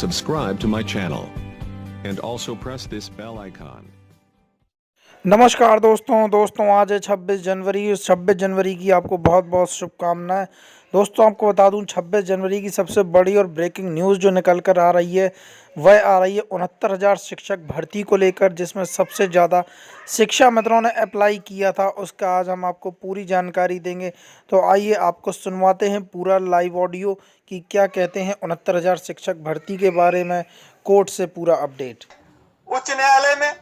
subscribe to my channel and also press this bell icon. नमस्कार दोस्तों आज है 26 जनवरी। उस 26 जनवरी की आपको बहुत बहुत शुभकामनाएं। दोस्तों आपको बता दूं 26 जनवरी की सबसे बड़ी और ब्रेकिंग न्यूज़ जो निकल कर आ रही है वह आ रही है 69,000 शिक्षक भर्ती को लेकर, जिसमें सबसे ज़्यादा शिक्षा मित्रों ने अप्लाई किया था। उसका आज हम आपको पूरी जानकारी देंगे। तो आइए आपको सुनवाते हैं पूरा लाइव ऑडियो कि क्या कहते हैं 69,000 शिक्षक भर्ती के बारे में, कोर्ट से पूरा अपडेट। उच्च न्यायालय में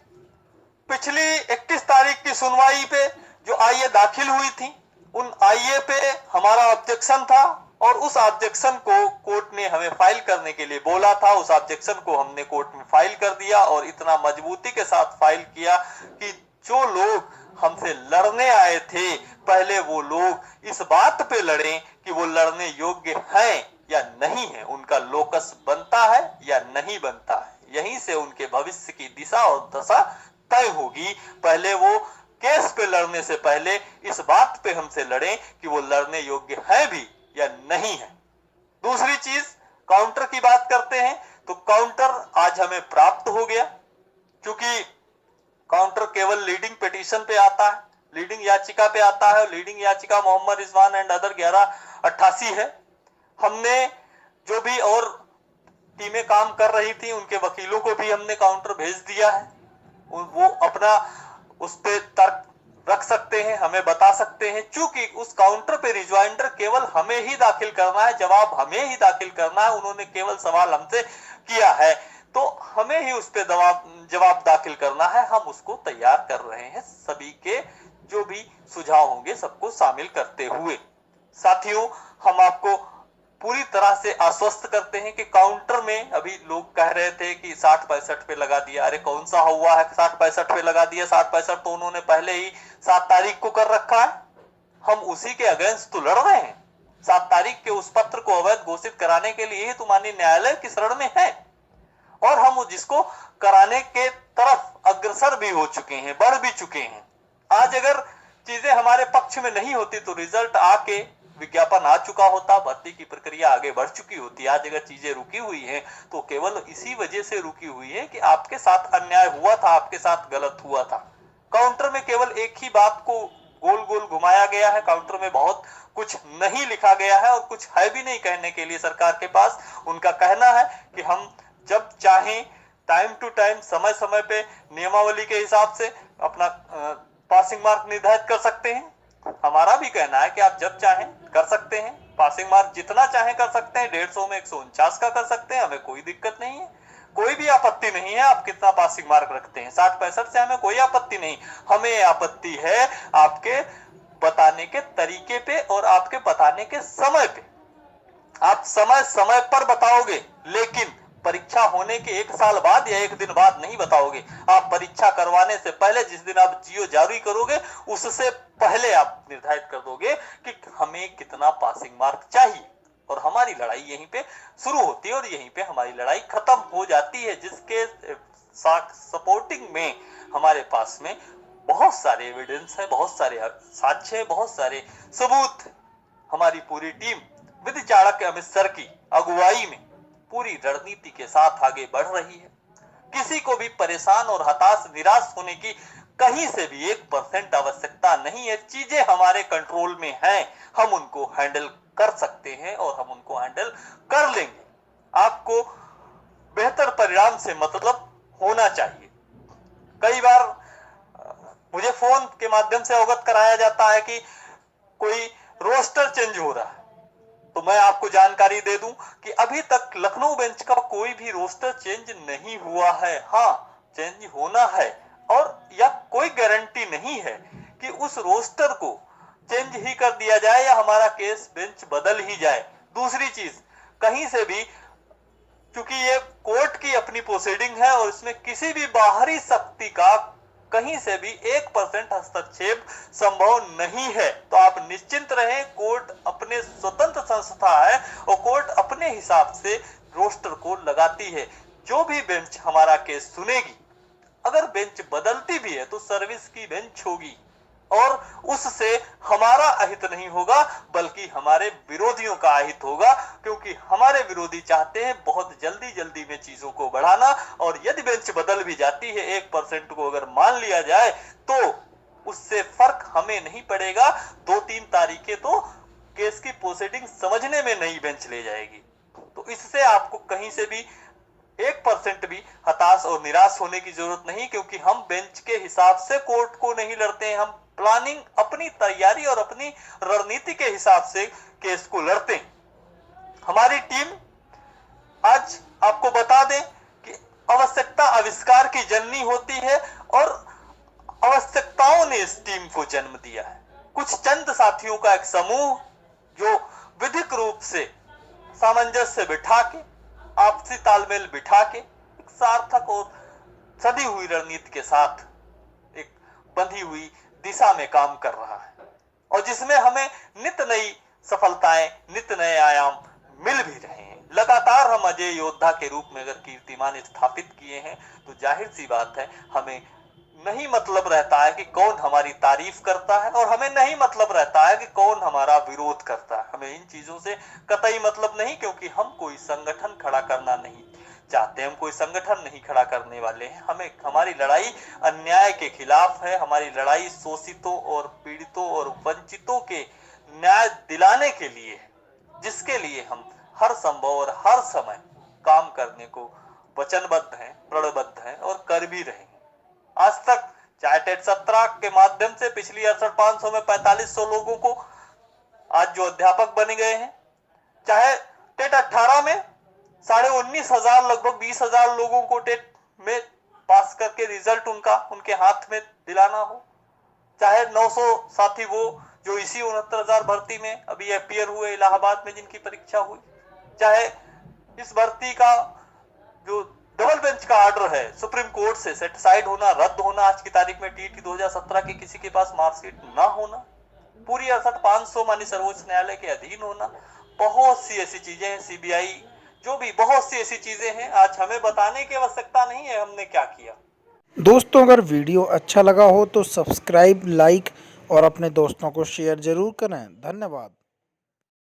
पिछली 31 तारीख की सुनवाई पे जो आईए दाखिल हुई थी, उन आईए पे हमारा ऑब्जेक्शन था और उस ऑब्जेक्शन को कोर्ट ने हमें फाइल करने के लिए बोला था। उस ऑब्जेक्शन को हमने कोर्ट में फाइल कर दिया और इतना मजबूती के साथ फाइल किया कि जो लोग हमसे लड़ने आए थे, पहले वो लोग इस बात पे लड़े कि वो लड़ने योग्य हैं या नहीं है, उनका लोकस बनता है या नहीं बनता है। यहीं से उनके भविष्य की दिशा और दशा तय होगी। पहले वो केस पे लड़ने से पहले इस बात पे हमसे लड़े कि वो लड़ने योग्य है भी या नहीं है। दूसरी चीज, काउंटर की बात करते हैं तो काउंटर आज हमें प्राप्त हो गया। क्योंकि काउंटर केवल लीडिंग पिटीशन पे आता है, लीडिंग याचिका पे आता है। लीडिंग याचिका मोहम्मद रिजवान एंड अदर 1188 है। हमने जो भी और टीमें काम कर रही थी उनके वकीलों को भी हमने काउंटर भेज दिया है। वो अपना उस पे तर्क रख सकते हैं, हमें बता सकते हैं। चूंकि उस काउंटर पे रिजॉइंडर केवल हमें ही दाखिल करना है, जवाब हमें ही दाखिल करना है। उन्होंने केवल सवाल हमसे किया है तो हमें ही उस पे जवाब दाखिल करना है। हम उसको तैयार कर रहे हैं, सभी के जो भी सुझाव होंगे सबको शामिल करते हुए। साथियों, हम आपको पूरी तरह से आश्वस्त करते हैं कि काउंटर में अभी लोग कह रहे थे कि 60-65 पे लगा दिया। अरे कौन सा हुआ है 60-65 पे लगा दिया? 60-65 तो उन्होंने पहले ही 7 तारीख को कर रखा है। हम उसी के अगेंस्ट तो लड़ रहे हैं। 7 तारीख के उस पत्र को अवैध घोषित कराने के लिए ही तो माननीय न्यायालय की शरण में है और हम जिसको कराने के तरफ अग्रसर भी हो चुके हैं, बढ़ भी चुके हैं। आज अगर चीजें हमारे पक्ष में नहीं होती तो रिजल्ट आके विज्ञापन आ चुका होता, भर्ती की प्रक्रिया आगे बढ़ चुकी होती। आज अगर चीजें रुकी हुई हैं तो केवल इसी वजह से रुकी हुई है कि आपके साथ अन्याय हुआ था, आपके साथ गलत हुआ था। काउंटर में केवल एक ही बात को गोल गोल घुमाया गया है। काउंटर में बहुत कुछ नहीं लिखा गया है और कुछ है भी नहीं कहने के लिए सरकार के पास। उनका कहना है कि हम जब चाहें टाइम टू टाइम, समय समय पे नियमावली के हिसाब से अपना पासिंग मार्क निर्धारित कर सकते हैं। हमारा भी कहना है कि आप जब चाहें कर सकते हैं, पासिंग मार्क जितना चाहें कर सकते हैं। 150 में 149 का कर सकते हैं, हमें कोई दिक्कत नहीं है, कोई भी आपत्ति नहीं है। आप कितना पासिंग मार्क रखते हैं, 60-65 से हमें कोई आपत्ति नहीं। हमें आपत्ति है आपके बताने के तरीके पे और आपके बताने के समय पे। आप समय समय पर बताओगे, लेकिन परीक्षा होने के 1 साल बाद या 1 दिन बाद नहीं बताओगे। आप परीक्षा करवाने से पहले, जिस दिन आप जीओ जारी करोगे उससे पहले आप निर्धारित कर दोगे कि हमें कितना पासिंग मार्क चाहिए और हमारी लड़ाई यहीं पे शुरू होती है और यहीं पे हमारी लड़ाई खत्म हो जाती है। जिसके सपोर्टिंग में हमारे पास में बहुत सारे एविडेंस है, बहुत सारे साक्ष्य है, बहुत सारे सबूत। हमारी पूरी टीम विधि चाणक्य अमित सर की अगुवाई में पूरी रणनीति के साथ आगे बढ़ रही है। किसी को भी परेशान और हताश निराश होने की कहीं से भी 1% आवश्यकता नहीं है। चीजें हमारे कंट्रोल में हैं, हम उनको हैंडल कर सकते हैं और हम उनको हैंडल कर लेंगे। आपको बेहतर परिणाम से मतलब होना चाहिए। कई बार मुझे फोन के माध्यम से अवगत कराया जाता है कि कोई रोस्टर चेंज हो रहा है, तो मैं आपको जानकारी दे दूं कि अभी तक लखनऊ बेंच का कोई भी रोस्टर चेंज नहीं हुआ है। हाँ, चेंज होना है और या कोई गारंटी नहीं है कि उस रोस्टर को चेंज ही कर दिया जाए या हमारा केस बेंच बदल ही जाए। दूसरी चीज, कहीं से भी, क्योंकि ये कोर्ट की अपनी प्रोसीडिंग है और इसमें किसी भी बाहरी शक्ति का कहीं से भी 1% हस्तक्षेप संभव नहीं है। तो आप निश्चिंत रहें, कोर्ट अपने स्वतंत्र संस्था है और कोर्ट अपने हिसाब से रोस्टर को लगाती है। जो भी बेंच हमारा केस सुनेगी, अगर बेंच बदलती भी है तो सर्विस की बेंच होगी, और उससे हमारा अहित नहीं होगा बल्कि हमारे विरोधियों का अहित होगा, क्योंकि हमारे विरोधी चाहते हैं बहुत जल्दी जल्दी में चीजों को बढ़ाना। और यदि बेंच बदल भी जाती है 1% को अगर मान लिया जाए तो उससे फर्क हमें नहीं पड़ेगा। 2-3 तारीखें तो केस की प्रोसीडिंग समझने में नई बेंच ले जाएगी। तो इससे आपको कहीं से भी 1% भी हताश और निराश होने की जरूरत नहीं, क्योंकि हम बेंच के हिसाब से कोर्ट को नहीं लड़ते हैं। हम प्लानिंग, अपनी तैयारी और अपनी रणनीति के हिसाब से केस को लड़ते हैं। हमारी टीम आज आपको बता दें कि आवश्यकता आविष्कार की जननी होती है और आवश्यकताओं ने इस टीम को जन्म दिया है। कुछ चंद साथियों का एक समूह जो विधिक रूप से सामंजस्य बिठा के, आपसी तालमेल बिठा के एक सार्थक और सदी हुई रणनीति के साथ एक बंधी हुई दिशा में काम कर रहा है, और जिसमें हमें नित नई सफलताएं, नित नए आयाम मिल भी रहे हैं। लगातार हम अजय योद्धा के रूप में अगर कीर्तिमान स्थापित किए हैं तो जाहिर सी बात है हमें नहीं मतलब रहता है कि कौन हमारी तारीफ करता है, और हमें नहीं मतलब रहता है कि कौन हमारा विरोध करता है। हमें इन चीजों से कतई मतलब नहीं, क्योंकि हम कोई संगठन खड़ा करना नहीं चाहते, हम कोई संगठन नहीं खड़ा करने वाले हैं। हमें, हमारी लड़ाई अन्याय के खिलाफ है, हमारी लड़ाई शोषितों और पीड़ितों और वंचितों के न्याय दिलाने के लिए है, जिसके लिए हम हर संभव और हर समय काम करने को वचनबद्ध हैं, प्रणबद्ध हैं और कर भी रहे हैं। आज तक चाहे टेट 17 के माध्यम से पिछली 68,500 में 4500 लोगों को आज जो अध्यापक बन गए हैं, चाहे टेट 18 में 19,500 लगभग 20,000 लोगों को टेट में पास करके रिजल्ट उनके हाथ में दिलाना हो, चाहे 900 साथी वो जो इसी 69,000 भर्ती में अभी अपीयर हुए इलाहाबाद में जिनकी परीक्षा हुई, चाहे इस भर्ती का जो डबल बेंच का ऑर्डर है सुप्रीम कोर्ट से सेटिसाइड होना, रद्द होना, आज की तारीख में टीटी 2017 की किसी के पास मार्कशीट ना होना, पूरी 68,500 मानी सर्वोच्च न्यायालय के अधीन होना, बहुत सी ऐसी चीजें हैं, सीबीआई, जो भी बहुत सी ऐसी चीजें हैं। आज हमें बताने की आवश्यकता नहीं है हमने क्या किया। दोस्तों, अगर वीडियो अच्छा लगा हो तो सब्सक्राइब, लाइक और अपने दोस्तों को शेयर जरूर करें। धन्यवाद।